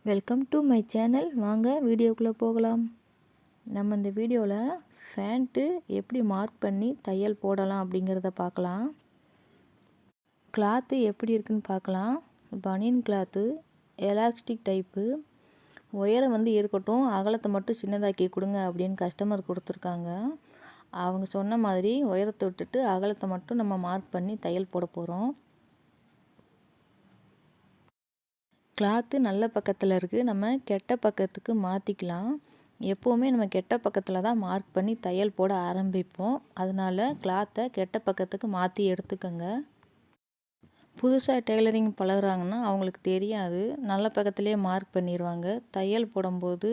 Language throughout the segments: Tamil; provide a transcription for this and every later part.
Welcome to my channel. வாங்க வீடியோக்குள்ளே போகலாம். நம்ம இந்த வீடியோவில் ஃபேண்ட்டு எப்படி மார்க் பண்ணி தையல் போடலாம் அப்படிங்கிறத பார்க்கலாம். கிளாத்து எப்படி இருக்குன்னு பார்க்கலாம். பனியன் கிளாத்து, எலாஸ்டிக் டைப்பு. உயரம் இருக்கட்டும், அகலத்தை மட்டும் சின்னதாக்கி கொடுங்க அப்படின்னு கஸ்டமர் கொடுத்துருக்காங்க. அவங்க சொன்ன மாதிரி உயரத்தை விட்டுட்டு அகலத்தை மட்டும் நம்ம மார்க் பண்ணி தையல் போட போகிறோம். கிளாத்து நல்ல பக்கத்தில் இருக்குது, நம்ம கெட்ட பக்கத்துக்கு மாற்றிக்கலாம். எப்போவுமே நம்ம கெட்ட பக்கத்தில் தான் மார்க் பண்ணி தையல் போட ஆரம்பிப்போம். அதனால் கிளாத்தை கெட்ட பக்கத்துக்கு மாற்றி எடுத்துக்கோங்க. புதுசாக டெய்லரிங் பழகுறாங்கன்னா அவங்களுக்கு தெரியாது, நல்ல பக்கத்துலேயே மார்க் பண்ணிடுவாங்க. தையல் போடும்போது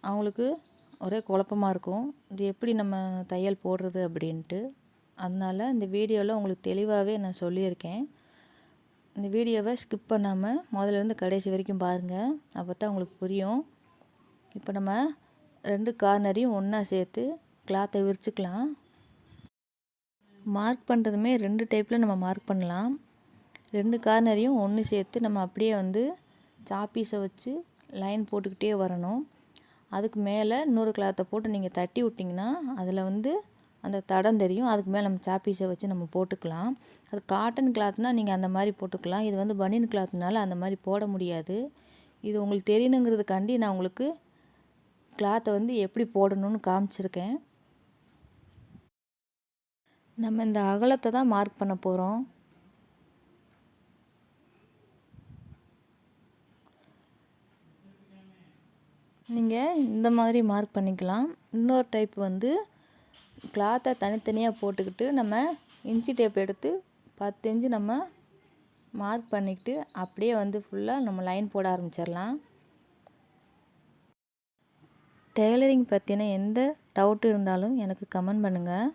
அவங்களுக்கு ஒரே குழப்பமாக இருக்கும், இது எப்படி நம்ம தையல் போடுறது அப்படின்ட்டு. அதனால் இந்த வீடியோவில் உங்களுக்கு தெளிவாகவே நான் சொல்லியிருக்கேன். இந்த வீடியோவை ஸ்கிப் பண்ணாமல் முதல்லேருந்து கடைசி வரைக்கும் பாருங்கள், அப்போ தான் உங்களுக்கு புரியும். இப்போ நம்ம 2 கார்னரையும் ஒன்றா சேர்த்து கிளாத்தை விரிச்சுக்கலாம். மார்க் பண்ணுறதுமே 2 டைப்பில் நம்ம மார்க் பண்ணலாம். 2 கார்னரையும் ஒன்று சேர்த்து நம்ம அப்படியே சாப்பீஸை வச்சு லைன் போட்டுக்கிட்டே வரணும். அதுக்கு மேலே இன்னொரு கிளாத்தை போட்டு நீங்கள் தட்டி விட்டிங்கன்னா அதில் அந்த தடம் தெரியும். அதுக்கு மேலே நம்ம சாப்பீஸை வச்சு நம்ம போட்டுக்கலாம். அது காட்டன் கிளாத்னால் நீங்கள் அந்த மாதிரி போட்டுக்கலாம். இது பனியன் கிளாத்னால அந்த மாதிரி போட முடியாது. இது உங்களுக்கு தெரியணுங்கிறதுக்காண்டி நான் உங்களுக்கு கிளாத்தை எப்படி போடணும்னு காமிச்சிருக்கேன். நம்ம இந்த அகலத்தை தான் மார்க் பண்ண போகிறோம். நீங்கள் இந்த மாதிரி மார்க் பண்ணிக்கலாம். இன்னொரு டைப் கிளாத்தை தனித்தனியாக போட்டுக்கிட்டு நம்ம இன்ச்சி டேப் எடுத்து 10 இன்ச்சு நம்ம மார்க் பண்ணிக்கிட்டு அப்படியே ஃபுல்லாக நம்ம லைன் போட ஆரம்பிச்சிடலாம். டெய்லரிங் பற்றின எந்த டவுட் இருந்தாலும் எனக்கு கமெண்ட் பண்ணுங்கள்.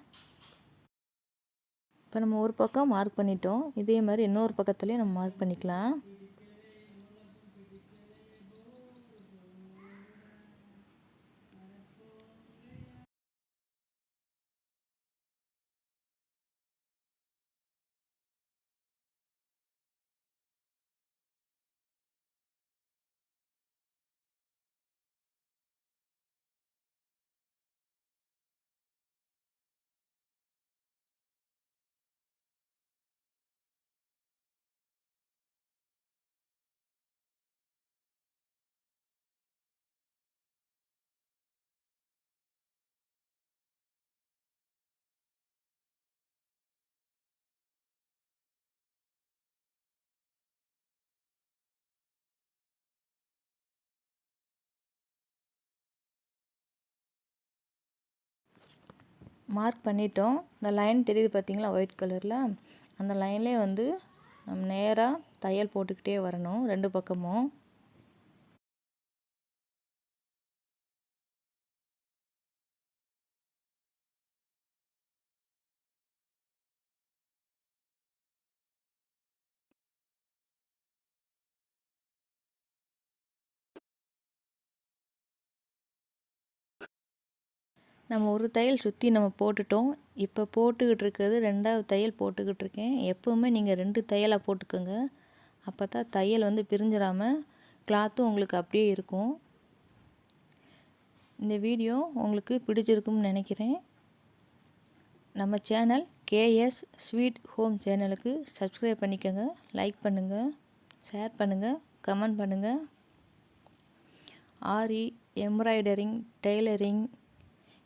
இப்போ நம்ம ஒரு பக்கம் மார்க் பண்ணிட்டோம், இதே மாதிரி இன்னொரு பக்கத்துலேயும் நம்ம மார்க் பண்ணிக்கலாம். மார்க் பண்ணிட்டோம். இந்த லைன் தெரியுது பார்த்தீங்களா, ஒயிட் கலரில். அந்த லைன்லேயே நம்ம நேராக தையல் போட்டுக்கிட்டே வரணும் 2 பக்கமும். நம்ம ஒரு தையல் சுற்றி நம்ம போட்டுட்டோம். இப்போ போட்டுக்கிட்டு இருக்கிறது 2வது தையல் போட்டுக்கிட்டு இருக்கேன். எப்போவுமே நீங்கள் 2 தையலாக போட்டுக்கோங்க, அப்போ தான் தையல் பிரிஞ்சிடாமல் கிளாத்தும் உங்களுக்கு அப்படியே இருக்கும். இந்த வீடியோ உங்களுக்கு பிடிச்சிருக்கும்னு நினைக்கிறேன். நம்ம சேனல் கேஎஸ் ஸ்வீட் ஹோம் சேனலுக்கு சப்ஸ்கிரைப் பண்ணிக்கோங்க, லைக் பண்ணுங்கள், ஷேர் பண்ணுங்கள், கமெண்ட் பண்ணுங்கள். ஆரி, எம்ப்ராய்டரிங், டெய்லரிங்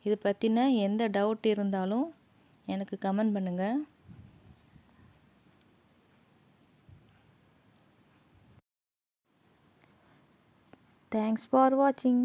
இது பற்றின எந்த டவுட் இருந்தாலும் எனக்கு கமெண்ட் பண்ணுங்கள். தேங்க்ஸ் ஃபார் வாட்சிங்.